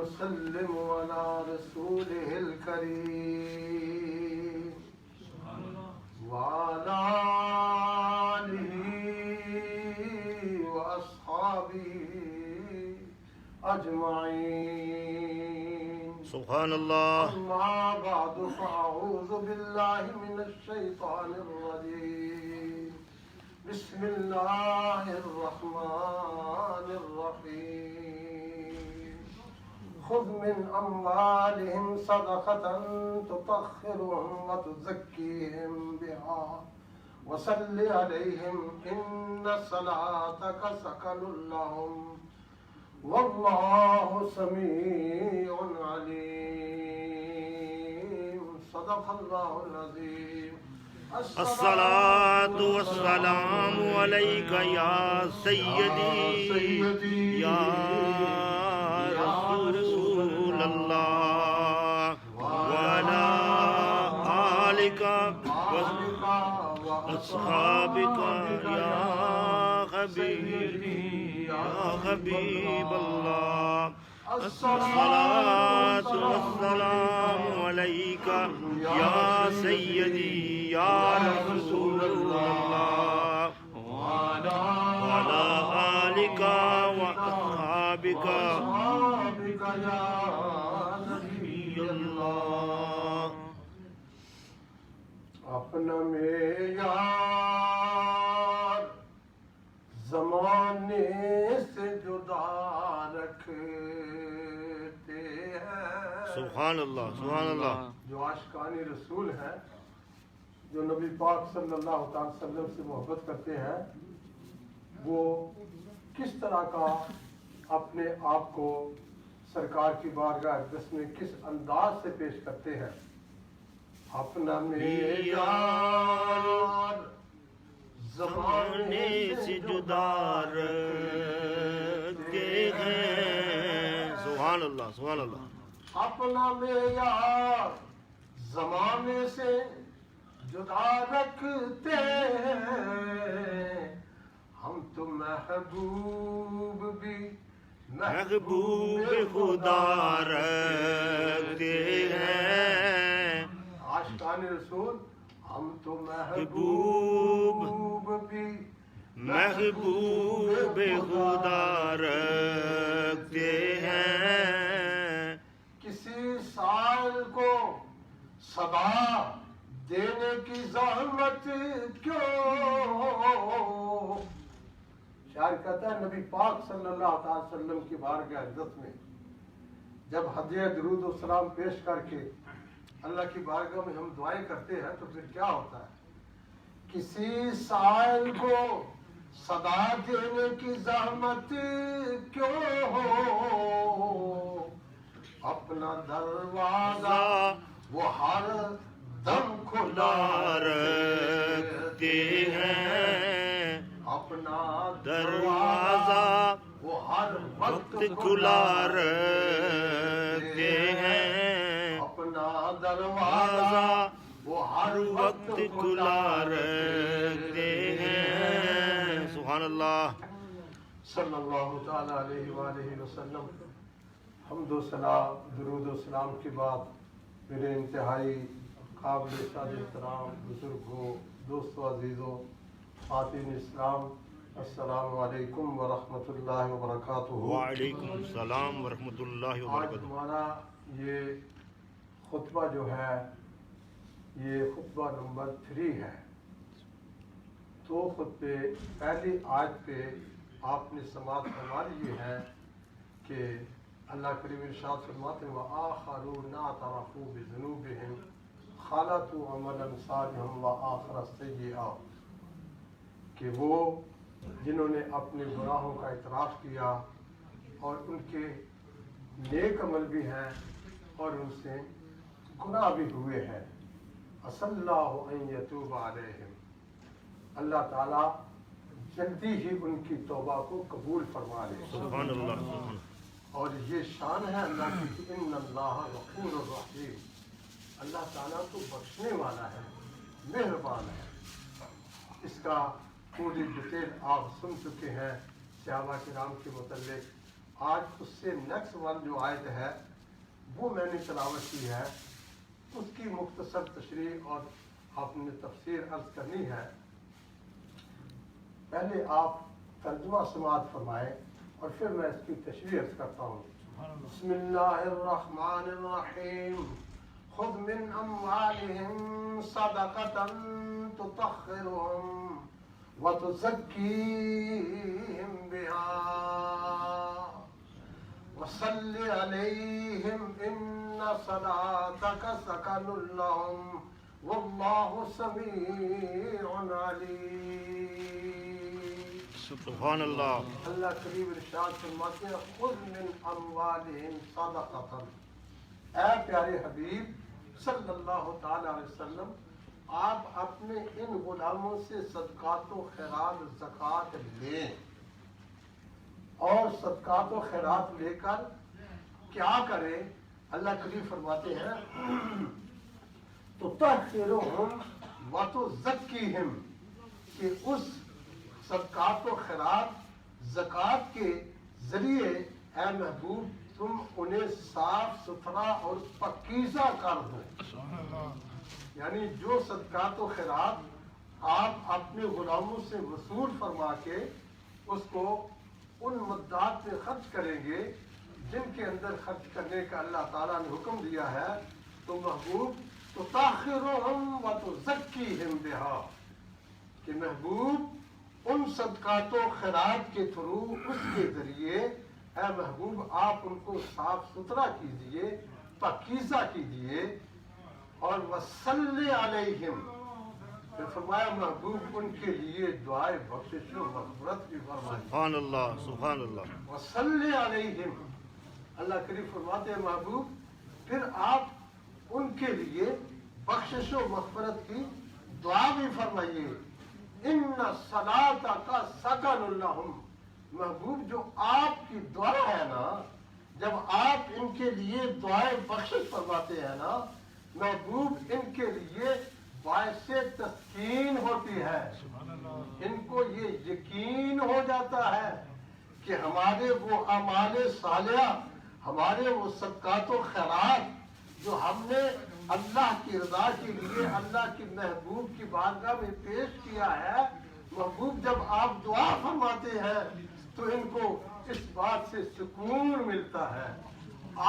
ونسلم على رسوله الكريم وعلى آله وأصحابه أجمعين. سبحان الله. أما بعد فأعوذ بالله من الشيطان الرجيم. بسم الله الرحمن الرحيم. خذ من أموالهم صدقة تطهرهم وتزكيهم بها وصل عليهم إن صلاتك سكن لهم والله سميع عليم. صدق الله العظيم. الصلاة والسلام عليك يا سيدي يا رسول الله وعلى آلك وأصحابك يا حبيب الله. الصلاة والسلام عليك يا سيدي يا رسول الله وعلى آلك وأصحابك يا نبي الله. اپنا معیار زمانے سے جدا رکھتے ہیں. سبحان اللہ سبحان اللہ. جو عاشقان رسول ہیں، جو نبی پاک صلی اللہ تعالی وسلم سے محبت کرتے ہیں، وہ کس طرح کا اپنے آپ کو سرکار کی بارگاہ اقدس میں کس انداز سے پیش کرتے ہیں. اپنا معیار زمانے سے جدا رکھتے ہیں. سبحان اللہ سبحان اللہ. اپنا معیار زمانے سے جدا رکھتے ہیں. ہم تو محبوب بھی محبوب خدا رکھتے ہیں. عاشقان رسول ہم تو محبوب بھی محبوب خدا رکھتے ہیں. کسی سائل کو صدا دینے کی زحمت کیوں. شاعر کہتا ہے نبی پاک صلی اللہ علیہ وسلم کی بارگاہ اقدس میں جب ہدیہ درود و سلام پیش کر کے اللہ کی بارگاہ میں ہم دعائیں کرتے ہیں تو پھر کیا ہوتا ہے؟ کسی سائل کو صدا دینے کی زحمت کیوں ہو. اپنا دروازہ وہ ہر دم کھلا رکھتے ہیں. اپنا دروازہ وہ ہر وقت کھلا رکھتے ہیں. اپنا دروازہ وہ ہر وقت کھلا رکھتے ہیں. سبحان اللہ. صلی اللہ تعالی علیہ وآلہ وسلم. حمد و ثنا درود و سلام کے بعد میرے انتہائی قابل احترام بزرگوں، دوستوں، عزیزوں، خواتین اسلام، السلام علیکم ورحمۃ اللہ وبرکاتہ. وعلیکم السلام ورحمۃ اللہ آج وبرکاتہ. ہمارا یہ خطبہ جو ہے یہ خطبہ نمبر 3 ہے. دو خطبے پہلی آیت پہ آپ نے سماعت فرما لی ہے کہ اللہ کریم ارشاد فرماتے ہیں وآخرون اعترفوا بذنوبہم خلطوا عملا صالحا وآخر سیئا، کہ وہ جنہوں نے اپنے گناہوں کا اعتراف کیا اور ان کے نیک عمل بھی ہیں اور ان سے گناہ بھی ہوئے ہیں. عسى اللہ ان یتوب علیہم، اللہ تعالیٰ جلدی ہی ان کی توبہ کو قبول فرما لے. سبحان اللہ سبحان. اور یہ شان ہے اللہ کی کہ ان اللہ غفور الرحیم، اللہ تعالیٰ تو بخشنے والا ہے، مہربان ہے. اس کا پوری ڈیٹیل آپ سن چکے ہیں صحابہ کرام کے متعلق آج اس سے نیکسٹ ون جو آیت ہے وہ میں نے تلاوت کی ہے، اس کی مختصر تشریح اور آپ نے تفسیر عرض کرنی ہے۔ پہلے آپ ترجمہ سماعت فرمائیں اور پھر میں اس کی تشریح عرض کرتا ہوں۔ بسم اللہ الرحمن الرحیم، خذ من اموالہم صدقۃ تطہرہم وتزکیہم بہا وصل علیہم ان صلاتک سکن لہم واللہ سمیع علیم۔ سبحان اللہ۔ اللہ کریم ارشاد فرماتے ہیں خذ من اموالہم صدقۃ، اے پیارے حبیب صلی اللہ تعالی علیہ وسلم، آپ اپنے ان غلاموں سے صدقات و خیرات زکوٰۃ لیں، اور صدقات و خیرات لے کر کیا کریں؟ اللہ کریم فرماتے ہیں تطہرہم وتزکیہم، کہ اس صدقات و خیرات زکوٰۃ کے ذریعے اے محبوب تم انہیں صاف ستھرا اور پاکیزہ کر دو۔ یعنی جو صدقات و خیرات آپ اپنے غلاموں سے وصول فرما کے اس کو ان مدات میں خرچ کریں گے جن کے اندر خرچ کرنے کا اللہ تعالیٰ نے حکم دیا ہے، تو محبوب تطہرہم وتزکیہم بہا، کہ محبوب ان صدقات و خیرات کے تھرو، اس کے ذریعے اے محبوب آپ ان کو صاف ستھرا کیجئے، پاکیزہ کیجئے، اور وصلی علیہم، پھر فرمایا محبوب ان کے لیے دعائے بخشش و مغفرت بھی فرمائیں۔ سبحان اللہ، سبحان اللہ۔ وصلی علیہم، اللہ کریم فرماتے ہیں محبوب پھر آپ ان کے لیے بخشش و مغفرت کی دعا بھی فرمائیے۔ ان صلاتک سکن لہم، محبوب جو آپ کی دعا ہے نا، جب آپ ان کے لیے دعائے بخشش فرماتے ہیں نا، محبوب ان کے لیے باعث تسکین ہوتی ہے۔ ان کو یہ یقین ہو جاتا ہے کہ ہمارے وہ اعمال صالحہ، ہمارے وہ صدقات و خیرات جو ہم نے اللہ کی رضا کے لیے اللہ کی محبوب کی بارگاہ میں پیش کیا ہے، محبوب جب آپ دعا فرماتے ہیں تو ان کو اس بات سے سکون ملتا ہے۔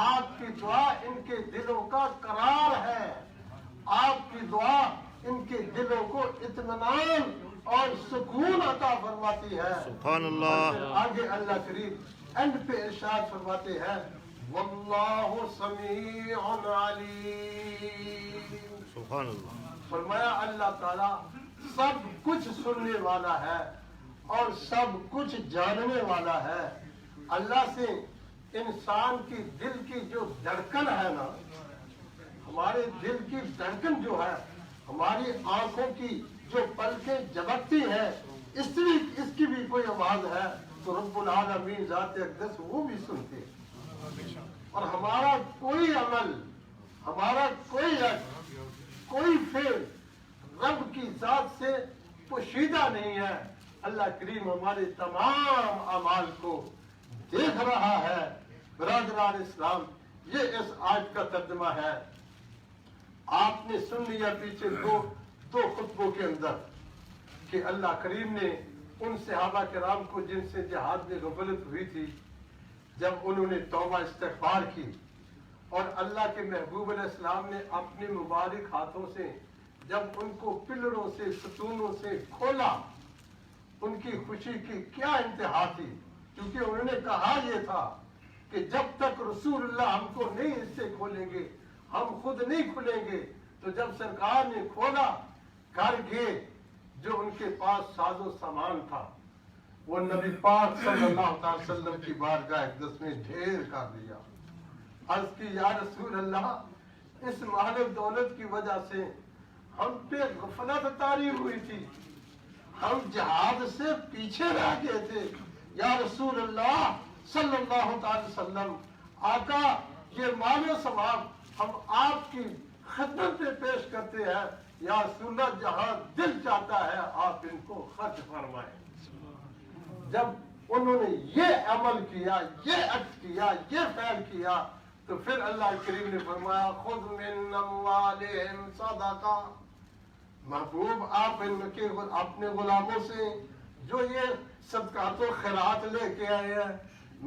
آپ کی دعا ان کے دلوں کا قرار ہے، آپ کی دعا ان کے دلوں کو اطمینان اور سکون عطا فرماتی ہے۔ سبحان اللہ۔ آگے اللہ کریم اینڈ پہ ارشاد فرماتے ہیں واللہ سمیع علیم۔ سبحان اللہ۔ فرمایا اللہ تعالیٰ سب کچھ سننے والا ہے اور سب کچھ جاننے والا ہے۔ اللہ سے انسان کی دل کی جو دھڑکن ہے نا، ہمارے دل کی دھڑکن جو ہے، ہماری آنکھوں کی جو پلکیں جھپکتی ہیں، اس کی بھی کوئی آواز ہے تو رب العالمین ذات اقدس وہ بھی سنتے ہیں۔ اور ہمارا کوئی عمل، ہمارا کوئی عقل، کوئی فعل رب کی ذات سے پوشیدہ نہیں ہے۔ اللہ کریم ہمارے تمام اعمال کو دیکھ رہا ہے۔ برادران اسلام، یہ اس آیت کا ترجمہ ہے۔ آپ نے سن لیا پیچھے دو خطبوں کے اندر کہ اللہ کریم نے ان صحابہ کرام کو جن سے جہاد میں غفلت ہوئی تھی، جب انہوں نے توبہ استغفار کی اور اللہ کے محبوب علیہ السلام نے اپنے مبارک ہاتھوں سے جب ان کو پلڑوں سے ستونوں سے کھولا، ان کی خوشی کی کیا انتہا تھی، کیونکہ انہوں نے کہا یہ تھا کہ جب تک رسول اللہ ہم کو نہیں اس سے کھولیں گے ہم خود نہیں کھلیں گے۔ تو جب سرکار نے کھولا، گھر گئے، جو ان کے پاس ساز و سامان تھا وہ نبی پاک صلی اللہ علیہ وسلم کی بارگاہ اقدس میں ڈھیر کر دیا۔ عرض کی یا رسول اللہ، اس مال دولت کی وجہ سے ہم پہ غفلت طاری ہوئی تھی، ہم جہاد سے پیچھے رہ گئے تھے۔ یا رسول اللہ صلی اللہ تعالی وسلم، آقا یہ مال و ثواب ہم آپ کی خدمت میں پیش کرتے ہیں، یا رسول اللہ جہاں دل چاہتا ہے آپ ان کو خرچ فرمائیں۔ جب انہوں نے یہ عمل کیا، یہ عکس کیا، یہ فعل کیا، تو پھر اللہ کریم نے فرمایا خذ من اموالہم صدقہ، محبوب آپ ان کے اپنے غلاموں سے جو یہ صدقات و خیرات لے کے آئے ہیں،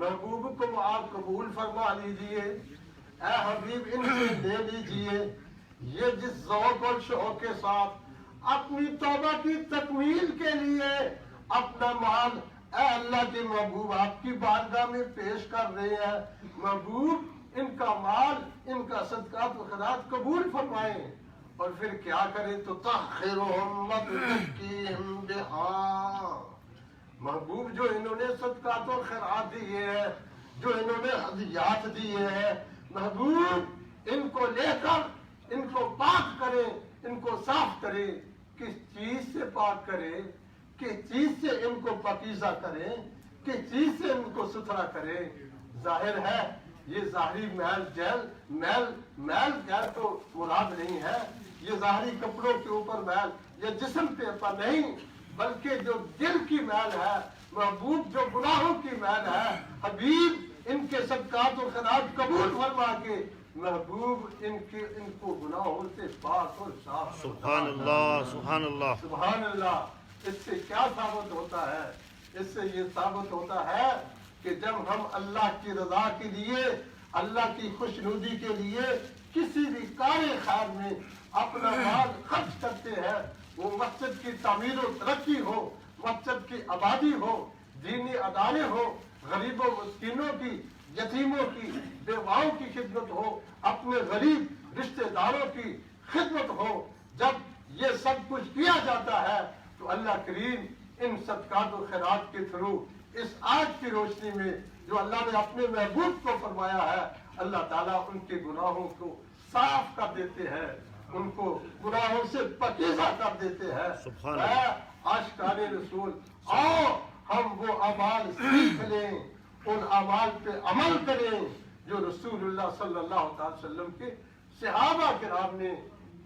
محبوب کو آپ قبول فرما لیجئے، اے حبیب ان سے لے لیجئے، یہ جس ذوق اور شوق کے ساتھ اپنی توبہ کی تکمیل کے لیے اپنا مال اے اللہ کے محبوب آپ کی بارگاہ میں پیش کر رہے ہیں، محبوب ان کا مال، ان کا صدقات و خیرات قبول فرمائیں، اور پھر کیا کریں تو تطہرہم وتزکیہم بہا، محبوب جو انہوں نے صدقات و خیرات دیے ہیں، جو انہوں نے ہدیات دیے ہیں، محبوب ان کو لے کر ان کو پاک کریں، ان کو صاف کریں، کس چیز سے پاک کریں، کس چیز سے ان کو پاکیزہ کریں، کس چیز سے ان کو ستھرا کریں، ظاہر ہے یہ ظاہری میل غیر تو مراد نہیں ہے، یہ ظاہری کپڑوں کے اوپر میل یا جسم پہ پر نہیں، بلکہ جو دل کی میل ہے، محبوب جو گناہوں کی میل ہے، حبیب ان کے صدقات و خیرات قبول فرما کے محبوب ان کو گناہوں سے پاک اور صاف، سبحان اللہ، سبحان اللہ، سبحان اللہ۔ اس سے کیا ثابت ہوتا ہے؟ اس سے یہ ثابت ہوتا ہے کہ جب ہم اللہ کی رضا کے لیے، اللہ کی خوشنودی کے لیے کسی بھی کار خیر میں اپنا مال خرچ کرتے ہیں، وہ مسجد کی تعمیر و ترقی ہو، مسجد کی آبادی ہو، دینی ادارے ہو، غریبوں مسکینوں کی، یتیموں کی، بیواؤں کی خدمت ہو، اپنے غریب رشتہ داروں کی خدمت ہو، جب یہ سب کچھ کیا جاتا ہے تو اللہ کریم ان صدقات و خیرات کے تھرو اس آیت کی روشنی میں جو اللہ نے اپنے محبوب کو فرمایا ہے، اللہ تعالیٰ ان کے گناہوں کو صاف کر دیتے ہیں، ان کو گناہوں سے پاکیزہ کر دیتے ہیں۔ سبحان اے اللہ، عاشقان رسول، آؤ ہم وہ اعمال سیکھ لیں، ان اعمال پہ عمل کریں جو رسول اللہ صلی اللہ تعالی وسلم کے صحابہ کرام نے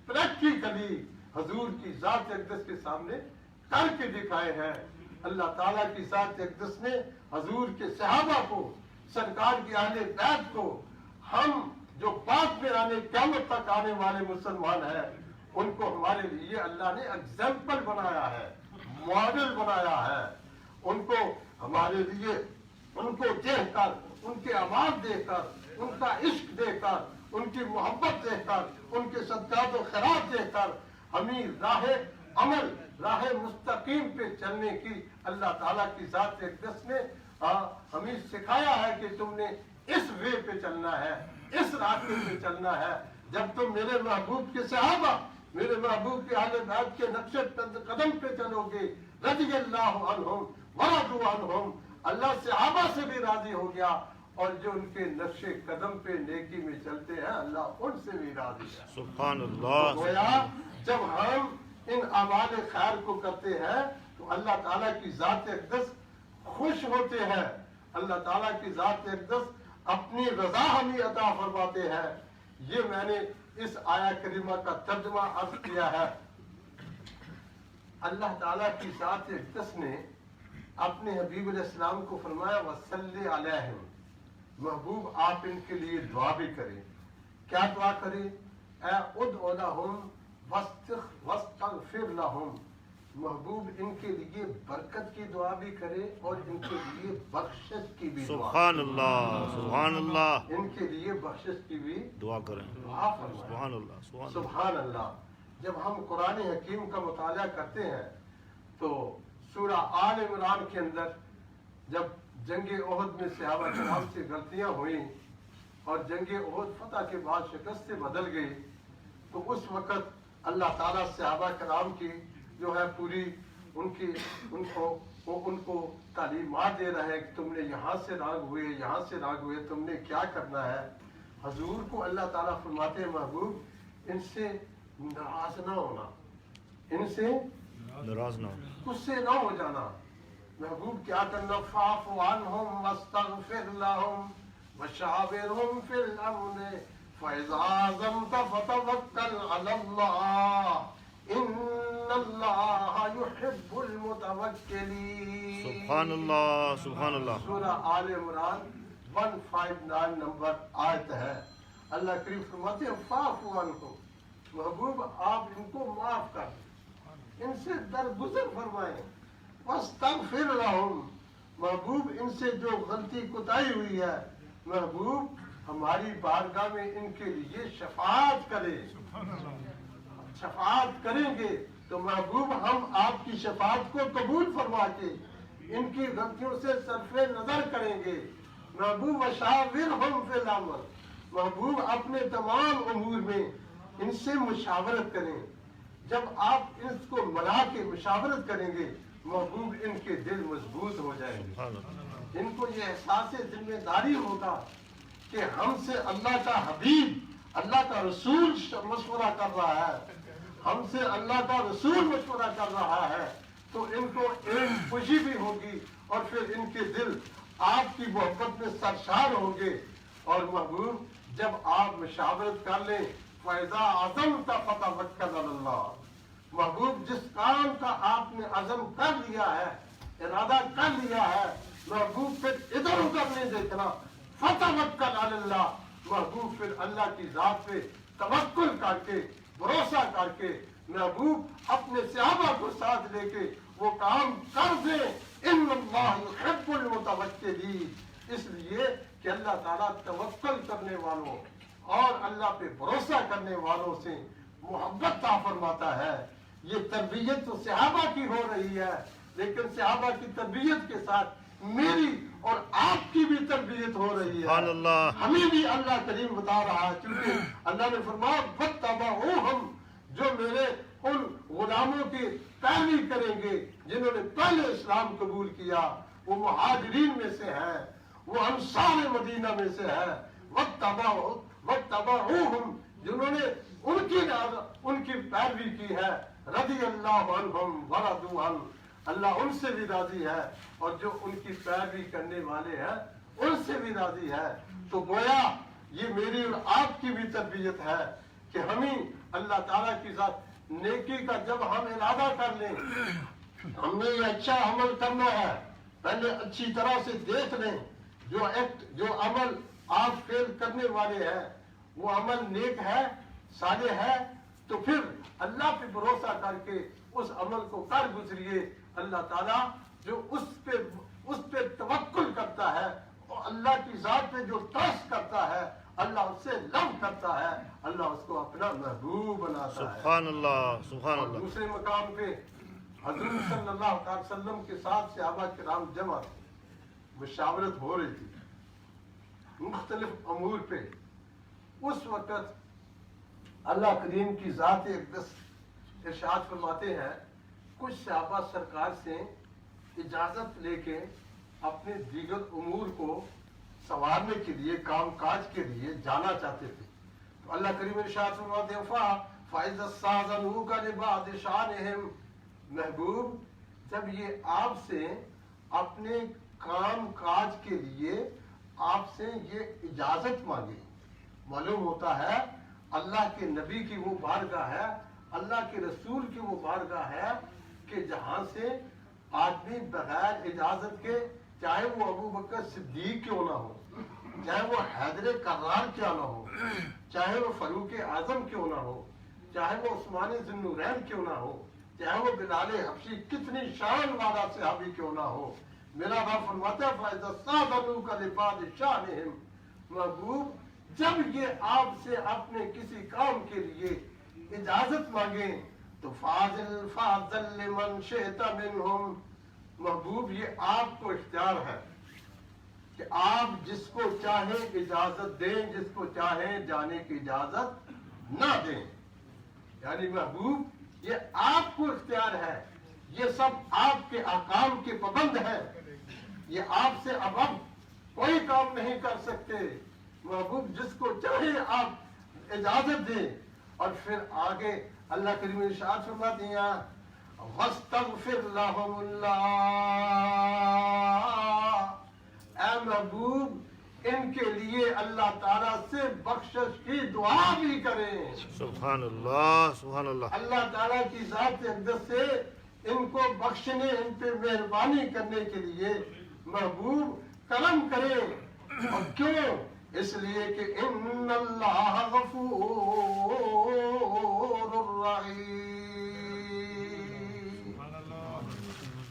پریکٹیکلی حضور کی ذات اقدس کے سامنے کر کے دکھائے ہیں۔ اللہ تعالیٰ کی ذات اقدس نے حضور کے صحابہ کو، سرکار کی اہل بیت کو، ہم جو بعد میں قیامت تک آنے والے مسلمان ہیں، ان کو ہمارے لیے اللہ نے ایگزامپل بنایا ہے، ماڈل بنایا ہے، ان کو ہمارے لیے، ان کو دیکھ کر، ان کے اعمال دیکھ کر، ان کا عشق دیکھ کر، ان کی محبت دیکھ کر، ان کے صدقات و خیرات دیکھ کر ہمیں راہ عمل، راہ مستقیم پہ چلنے کی اللہ تعالیٰ کی ذات اقدس نے ہمیں سکھایا ہے کہ تم نے اس وے پہ چلنا ہے، اس راستے پہ چلنا ہے۔ جب تم میرے محبوب کے صحابہ، میرے محبوب کے اہل بیت کے نقش قدم پہ چلو گے، رضی اللہ عنہم ورضوا عنہم، اللہ صحابہ سے بھی راضی ہو گیا، اور جو ان کے نقش قدم پہ نیکی میں چلتے ہیں اللہ ان سے بھی راضی ہے۔ سبحان اللہ، گویا جب ہم ان اعمال خیر کو کرتے ہیں تو اللہ تعالیٰ کی ذات اقدس خوش ہوتے ہیں، اللہ تعالیٰ کی ذات اقدس اپنی رضا ہمیں عطا فرماتے ہیں۔ یہ میں نے اس آیہ کریمہ کا ترجمہ عرض کیا ہے۔ اللہ تعالیٰ کی ذات اقدس نے اپنے حبیب علیہ السلام کو فرمایا وصلی علیہم، محبوب آپ ان کے لیے دعا بھی کریں۔ کیا دعا کریں؟ اے ادعو لہم واستغفر لہم، محبوب ان کے لیے برکت کی دعا بھی کرے اور ان کے لیے بخشش کی بھی دعا، سبحان اللہ، سبحان اللہ، ان کے لیے بخشش کی بھی دعا کریں، دعا فرمائیں۔ سبحان اللہ، سبحان اللہ، سبحان اللہ۔ جب ہم قرآن حکیم کا مطالعہ کرتے ہیں تو سورہ آل عمران کے اندر جب جنگ احد میں صحابہ کرام سے غلطیاں ہوئیں اور جنگ احد فتح کے بعد شکست سے بدل گئی، تو اس وقت اللہ تعالیٰ صحابہ کرام کی جو ہے پوری ان کو تعلیمات دے رہے ہیں کہ تم نے یہاں سے رانگ ہوئے، یہاں سے رانگ ہوئے، تم نے کیا کرنا ہے۔ حضور کو اللہ تعالیٰ فرماتے ہیں محبوب ان سے ناراض نہ ہونا، ان سے ناراض نہ ہونا، غصے نہ ہو جانا۔ محبوب کیا کرنا؟ فاعف عنہم واستغفر لہم وشاورہم فی الامر فاذا عزمت فتوکل علی اللہ ان ان اللہ یحب المتوکلین. سبحان اللہ سبحان اللہ. سورہ آل عمران 159 نمبر آیت ہے. اللہ کریم فرماتے ہیں فاعفو عنہم، محبوب آپ ان کو معاف کر دیں، ان سے درگزر فرمائیں. واستغفر لہم، محبوب ان سے جو غلطی کوتاہی ہوئی ہے محبوب ہماری بارگاہ میں ان کے لیے شفاعت کرے. شفاعت کریں گے تو محبوب ہم آپ کی شفاعت کو قبول فرما کے ان کی غلطیوں سے صرف نظر کریں گے. محبوب وشاورہم فی الامر، محبوب اپنے تمام امور میں ان سے مشاورت کریں. جب آپ اس کو ملا کے مشاورت کریں گے محبوب ان کے دل مضبوط ہو جائیں گے. ان کو یہ احساس ذمہ داری ہوگا کہ ہم سے اللہ کا حبیب اللہ کا رسول مشورہ کر رہا ہے، ہم سے اللہ کا رسول مشورہ کر رہا ہے، تو ان کو علم خوشی بھی ہوگی اور پھر ان کے دل آپ کی محبت میں سرشار ہوں گے. اور محبوب جب آپ مشاورت کر لیں فَإِذَا عَزَمْتَ فَتَوَكَّلْ عَلَى اللَّهِ، محبوب جس کام کا آپ نے عزم کر لیا ہے، ارادہ کر لیا ہے، محبوب پھر ادھر ادھر نہیں دیکھنا. فَتَوَكَّلْ عَلَى اللَّهِ، محبوب پھر اللہ کی ذات پہ توکل کر کے بھروسہ کر کے محبوب اپنے صحابہ کو ساتھ لے کے وہ کام کر دیں. ان اللہ یحب المتوکلین، اس لیے کہ اللہ تعالیٰ توکل کرنے والوں اور اللہ پہ بھروسہ کرنے والوں سے محبت عطا فرماتا ہے. یہ تربیت تو صحابہ کی ہو رہی ہے، لیکن صحابہ کی تربیت کے ساتھ میری اور آپ کی بھی تربیت ہو رہی ہے. سبحان اللہ. ہمیں بھی اللہ کریم بتا رہا ہے، کیونکہ اللہ نے فرمایا وَاتَّبَعُوهُمْ، جو میرے ان غلاموں کی پیروی کریں گے جنہوں نے پہلے اسلام قبول کیا، وہ مہاجرین میں سے ہیں، وہ انصار مدینہ میں سے ہیں. وَاتَّبَعُوهُمْ، جنہوں نے ان کی پیروی کی ہے. رضی اللہ عنہم ورضوا عنہ، اللہ ان سے بھی راضی ہے اور جو ان کی پیروی کرنے والے ہیں ان سے بھی راضی ہے. تو گویا یہ میری اور آپ کی بھی تربیت ہے کہ ہمیں اللہ تعالیٰ کی ذات نیکی کا جب ہم ارادہ کر لیں، ہم نے یہ اچھا عمل کرنا ہے، پہلے اچھی طرح سے دیکھ لیں جو عمل آپ فیل کرنے والے ہیں وہ عمل نیک ہے، صالح ہے، تو پھر اللہ پہ بھروسہ کر کے اس عمل کو کر گزریے. اللہ تعالیٰ جو اس پہ توکل کرتا ہے اور اللہ کی ذات پہ جو ٹرسٹ کرتا ہے اللہ اس سے لو کرتا ہے، اللہ اس کو اپنا محبوب بناتا ہے. سبحان اللہ سبحان اور اللہ. دوسرے مقام پہ حضور صلی اللہ علیہ وسلم کے ساتھ صحابہ کرام جمع مشاورت ہو رہی تھی مختلف امور پہ. اس وقت اللہ کریم کی ذات اقدس ارشاد فرماتے ہیں کچھ صحابہ سرکار سے اجازت لے کے اپنے دیگر امور کو سنوارنے کے لیے کام کاج کے لیے جانا چاہتے تھے. تو اللہ کریم ارشاد فرماتے ہیں فَإِذَا اسْتَأْذَنُوكَ لِبَعْضِ شَأْنِهِمْ، محبوب جب یہ آپ سے اپنے کام کاج کے لیے آپ سے یہ اجازت مانگے، معلوم ہوتا ہے اللہ کے نبی کی وہ بارگاہ ہے، اللہ کے رسول کی وہ بارگاہ ہے کہ جہاں سے آدمی بغیر اجازت کے، چاہے وہ ابو بکر صدیق کیوں نہ ہو، چاہے وہ حیدر کرار کیوں نہ ہو، چاہے وہ فاروق اعظم کیوں نہ ہو، چاہے وہ عثمان ذی النورین کیوں نہ ہو، چاہے وہ بلال حبشی کتنی شان والا صحابی کیوں نہ ہو، میرا باپ فرماتا ہے فَإِذَا اسْتَأْذَنُوكَ لِبَعْضِ شَأْنِهِمْ، محبوب جب یہ آپ سے اپنے کسی کام کے لیے اجازت مانگیں تو فَأَذِن لِمَنْ شِئْتَ مِنْهُمْ، محبوب یہ آپ کو اختیار ہے کہ آپ جس کو چاہیں اجازت دیں، جس کو چاہیں جانے کی اجازت نہ دیں. یعنی محبوب یہ آپ کو اختیار ہے، یہ سب آپ کے احکام کے پابند ہیں، یہ آپ سے اب کوئی کام نہیں کر سکتے. محبوب جس کو چاہے آپ اجازت دیں. اور پھر آگے اللہ کریم ارشاد فرماتے ہیں وَاسْتَغْفِرْ لَهُمُ اللَّهُ، اے محبوب ان کے لیے اللہ تعالیٰ سے بخشش کی دعا بھی کریں. سبحان اللہ سبحان اللہ. اللہ تعالیٰ کی ذات اقدس سے ان کو بخشنے، ان پہ مہربانی کرنے کے لیے محبوب کرم کرے. اور کیوں؟ اس لیے کہ ان اللہ غفور رحیم.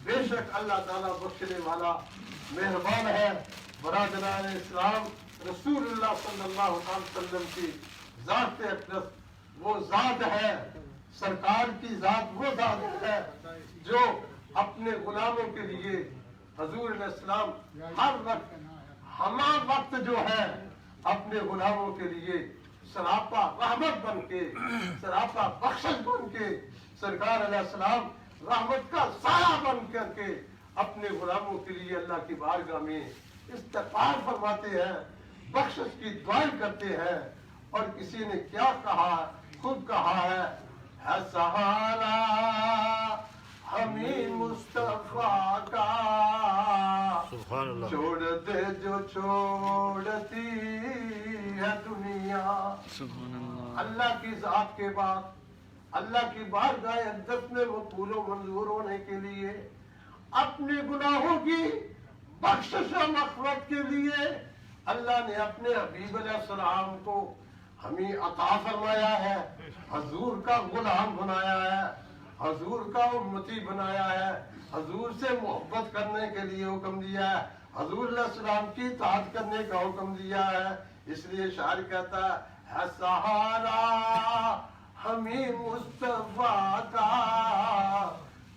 بے شک اللہ تعالیٰ بخشنے والا مہربان ہے. برادران اسلام، رسول اللہ صلی اللہ علیہ وسلم کی ذات اقدس وہ ذات ہے، سرکار کی ذات وہ ذات ہے جو اپنے غلاموں کے لیے حضور علیہ السلام ہر وقت ہمہ وقت جو ہے اپنے غلاموں کے لیے سراپا رحمت بن کے، سراپا بخشش بن کے، سرکار علیہ السلام رحمت کا سایہ بن کر کے اپنے غلاموں کے لیے اللہ کی بارگاہ میں استغفار فرماتے ہیں، بخشش کی دعائیں کرتے ہیں. اور کسی نے کیا کہا؟ خود کہا ہے سہارا ہمیں مصطفیٰ کا، سبحان اللہ. چھوڑ دے جو چھوڑتی ہے دنیا. اللہ کی ذات کے بعد اللہ کی بارگاہ اقدس میں مقبول و منظور ہونے کے لیے، اپنے گناہوں کی بخشش و مغفرت کے لیے اللہ نے اپنے حبیب علیہ السلام کو ہمیں عطا فرمایا ہے، حضور کا غلام بنایا ہے، حضور کا امتی بنایا ہے، حضور سے محبت کرنے کے لیے حکم دیا ہے، حضور علیہ السلام کی اطاعت کرنے کا حکم دیا ہے. اس لیے شاعر کہتا ہے سہارا ہمیں مصطفیٰ کا،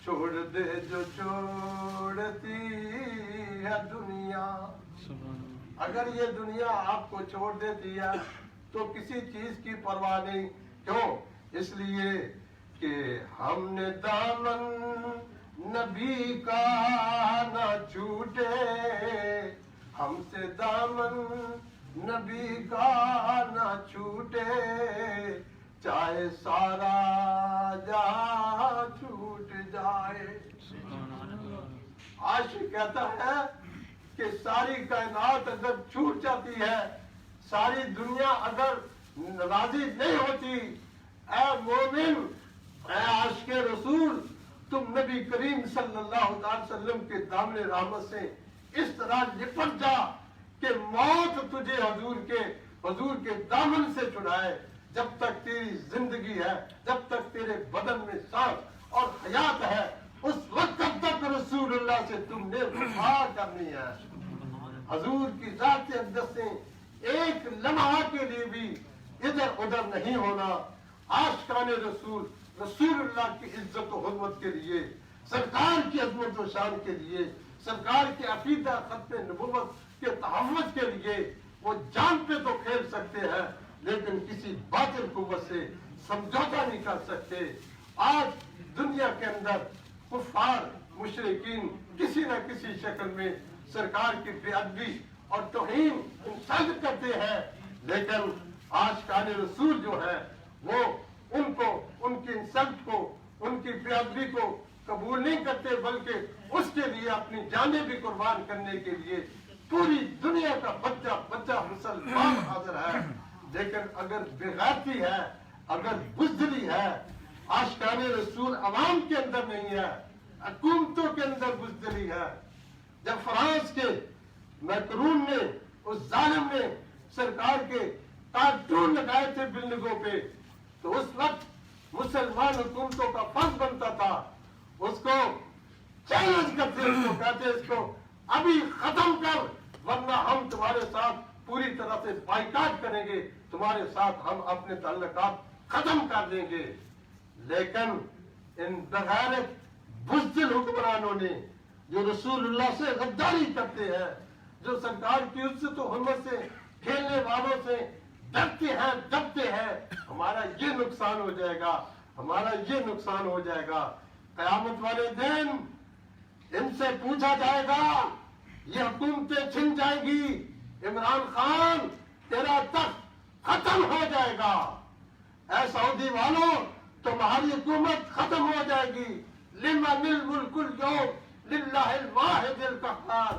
چھوڑ دے جو چھوڑتی ہے دنیا. اگر یہ دنیا آپ کو چھوڑ دیتی ہے تو کسی چیز کی پرواہ نہیں. کیوں؟ اس لیے کہ ہم نے دامن نبی کا نہ چھوٹے، ہم سے دامن نبی کا نہ چھوٹے، چاہے سارا جہاں چھوٹ جائے. عاشق کہتا ہے کہ ساری کائنات اگر چھوٹ جاتی ہے، ساری دنیا اگر راضی نہیں ہوتی، اے مومن، اے عاشق رسول، تم نبی کریم صلی اللہ علیہ وسلم کے دامن رحمت سے اس طرح لپٹ جا کہ موت تجھے حضور کے دامن سے چھڑائے. جب تک تیری زندگی ہے، جب تک تیرے بدن میں سانس اور حیات ہے، اس وقت تک رسول اللہ سے تم نے وفا کرنی ہے. حضور کی ذات اقدس سے ایک لمحہ کے لیے بھی ادھر ادھر نہیں ہونا. عاشقان رسول اللہ کی عزت و حرمت کے لیے، سرکار کی عظمت و شان کے لیے، سرکار کے عقیدہ ختم نبوت کے تحفظ کے لیے وہ جان پہ تو کھیل سکتے ہیں، لیکن کسی باطل قوت سے سمجھوتا نہیں کر سکتے. آج دنیا کے اندر کفار مشرکین کسی نہ کسی شکل میں سرکار کی بے ادبی اور توہین انسلٹ کرتے ہیں، لیکن عاشقان رسول جو ہے وہ ان کو، ان کی انسلٹ کو، ان کی بے ادبی کو قبول نہیں کرتے، بلکہ اس کے لیے اپنی جانیں بھی قربان کرنے کے لیے پوری دنیا کا بچہ مسلمان حاضر ہے. لیکن اگر بغیرتی ہے، اگر بزدلی ہے، عاشقان رسول عوام کے اندر نہیں ہے، حکومتوں کے اندر بزدلی ہے. جب فرانس کے میکرون نے، اس ظالم نے سرکار کے کارٹون لگائے تھے بلڈنگوں پہ، تو اس وقت مسلمان حکومتوں کا فرض بنتا تھا اس کو چیلنج کرتے، اس کو کہتے اس کو ابھی ختم کر، ورنہ ہم تمہارے ساتھ پوری طرح سے بائیکاٹ کریں گے، تمہارے ساتھ ہم اپنے تعلقات ختم کر دیں گے. لیکن ان بغیرت بزدل حکمرانوں نے، جو رسول اللہ سے غداری کرتے ہیں، جو سرکار کی عزت و حرمت سے کھیلنے والوں سے ڈرتے ہیں، دبتے ہیں، ہمارا یہ نقصان ہو جائے گا، ہمارا یہ نقصان ہو جائے گا. قیامت والے دن ان سے پوچھا جائے گا، یہ حکومتیں چھن جائیں گی، عمران خان تیرا تخت ختم ہو جائے گا، اے سعودی والوں تمہاری حکومت ختم ہو جائے گی. لمن الملک اليوم للہ الواحد القہار.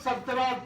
17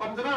15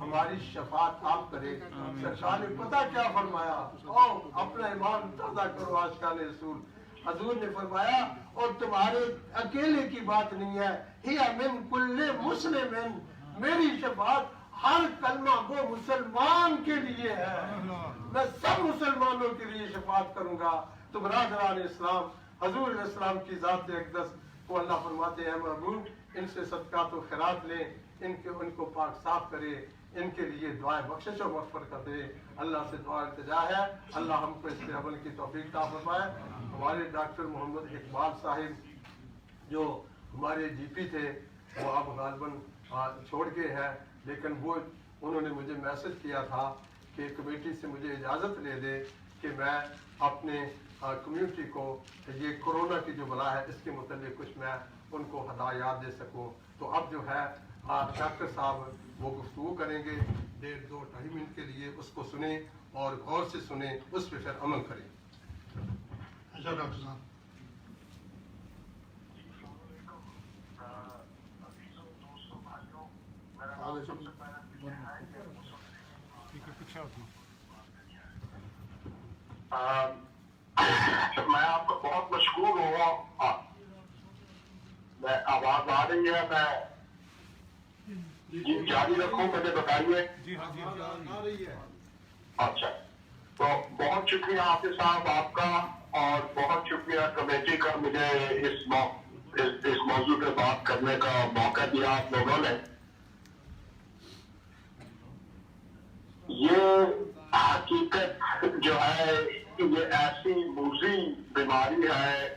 ہماری شفاعت آپ کرے. سرکار نے پتہ کیا فرمایا؟ او اپنا ایمان تازہ کرو عاشقان رسول. حضور نے فرمایا اور تمہارے اکیلے کی بات نہیں ہے، ہی من کل مسلم، میری شفاعت ہر کلمہ وہ مسلمان کے لیے ہے، میں سب مسلمانوں کے لیے شفاعت کروں گا. تو برادران اسلام، حضور علیہ السلام کی ذات اقدس کو اللہ فرماتے ہیں محبوب ان سے صدقات و خیرات لیں، ان کو پاک صاف کرے، ان کے لیے دعائیں بخشش و مغفرت کا دے. اللہ سے دعا التجا ہے اللہ ہم کو اس کے عمل کی توفیق عطا فرمائے. ہمارے ڈاکٹر محمد اقبال صاحب جو ہمارے جی پی تھے وہ اب غالباً چھوڑ گئے ہیں، لیکن انہوں نے مجھے میسج کیا تھا کہ کمیٹی سے مجھے اجازت لے دے کہ میں اپنے کمیونٹی کو یہ کورونا کی جو بلا ہے اس کے متعلق کچھ میں ان کو ہدایات دے سکوں. تو اب جو ہے ڈاکٹر صاحب وہ گفتگو کریں گے 1.5-2 منٹ کے لیے، اس کو سنیں اور غور سے سنیں، اس پہ پھر عمل کریں. اچھا ڈاکٹر صاحب. میں آپ کا بہت مشکور ہوا. میں آواز آ رہی ہے؟ میں جی جاری رکھوں، مجھے بتائیے. جی ہاں جی آ رہی ہے. اچھا، تو بہت شکریہ حافظ صاحب آپ کا، اور بہت شکریہ کمیٹی کا مجھے اس موضوع پہ بات کرنے کا موقع دیا آپ لوگوں نے. یہ حقیقت جو ہے یہ ایسی موذی بیماری ہے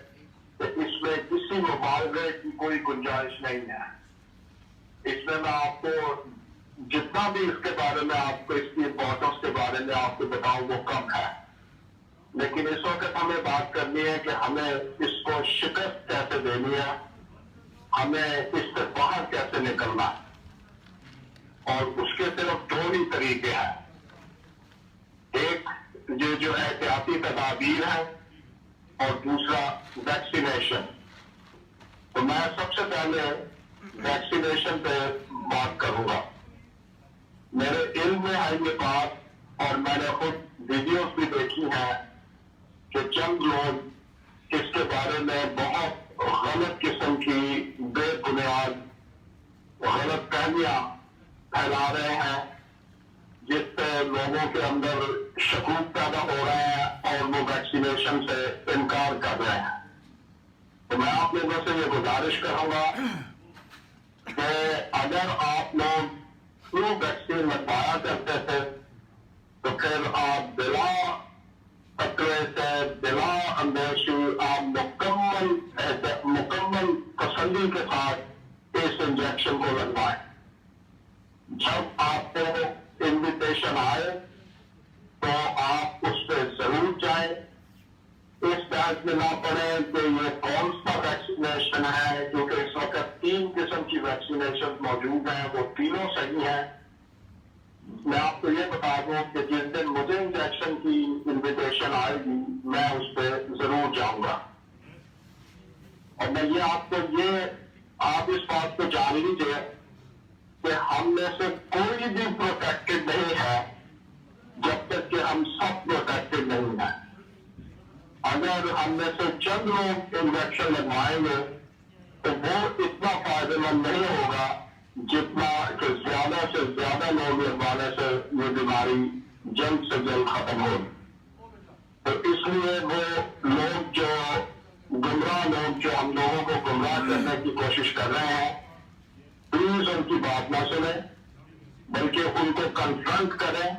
کہ اس میں کسی مبالغے کی کوئی گنجائش نہیں ہے. اس میں آپ کو جتنا بھی اس کے بارے میں آپ کو اس کی امپورٹنس کے بارے میں آپ کو بتاؤں وہ کم ہے. لیکن اس وقت ہمیں بات کرنی ہے کہ ہمیں اس کو شکست کیسے دینی ہے، ہمیں اس سے باہر کیسے نکلنا ہے. اور اس کے صرف 2 ہی طریقے ہیں. ایک جو احتیاطی تدابیر ہے اور دوسرا ویکسینیشن. تو میں سب سے پہلے ویکسینیشن پہ بات کروں گا. میرے علم میں ہے یہ بات، اور میں نے خود ویڈیوز بھی دیکھی ہیں کہ چند لوگ اس کے بارے میں بہت غلط قسم کی بے بنیاد غلط فہمیاں پھیلا رہے ہیں، جس سے لوگوں کے اندر شکوک پیدا ہو رہا ہے اور وہ ویکسینیشن سے انکار کر رہے ہیں. تو میں آپ لوگوں سے یہ گزارش کروں گا کہ اگر آپ لوگ فلو ویکسین لگوایا کرتے تھے تو پھر آپ بلا خطرے سے بلا اندیشی آپ مکمل تسلی کے ساتھ اس انجیکشن کو لگوائیں. جب آپ کو انویٹیشن آئے تو آپ اس پہ ضرور جائیں. اس بات میں نہ پڑے کہ یہ کون سا ویکسینیشن ہے، کیونکہ اس وقت 3 قسم کی ویکسینیشن موجود ہیں، وہ تینوں صحیح ہیں. میں آپ کو یہ بتا دوں کہ جس دن مجھے انجیکشن کی انویٹیشن آئے گی میں اس پہ ضرور جاؤں گا. اور میں یہ آپ اس بات کو جان لیجیے کہ ہم میں سے کوئی بھی پروٹیکٹڈ نہیں ہے جب تک کہ ہم سب پروٹیکٹڈ نہیں ہیں. اگر ہم میں سے چند لوگ انجیکشن لگوائیں گے تو وہ اتنا فائدہ مند نہیں ہوگا جتنا کہ زیادہ سے زیادہ لوگ لگوانے سے یہ بیماری جلد سے جلد ختم ہوگی. تو اس لیے وہ لوگ جو گمراہ لوگ جو ہم لوگوں کو گمراہ کرنے کی کوشش کر رہے ہیں، پلیز ان کی بات نہ سنیں، بلکہ ان کو کنفرنٹ کریں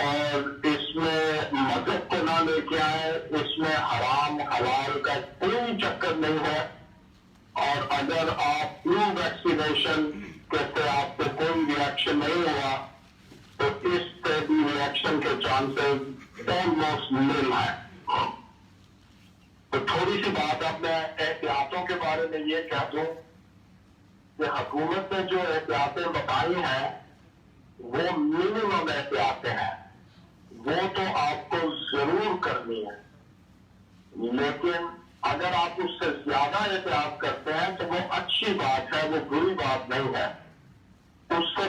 اور اس میں مذہب کو نہ لے کے آئے. اس میں حرام حلال کا کوئی چکر نہیں ہے. اور اگر آپ فلو ویکسینیشن سے آپ کو کوئی ریئیکشن نہیں ہوا تو اس پہ بھی ریئیکشن کے چانسز آلموسٹ نل ہے. تو تھوڑی سی بات اب میں احتیاطوں کے بارے میں یہ کہہ دوں کہ حکومت نے جو احتیاطیں بتائی ہیں وہ منیمم احتیاطیں ہیں. وہ تو آپ کو ضرور کرنی ہے، لیکن اگر آپ اس سے زیادہ احتیاط کرتے ہیں تو وہ اچھی بات ہے، وہ بری بات نہیں ہے. اس سے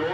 2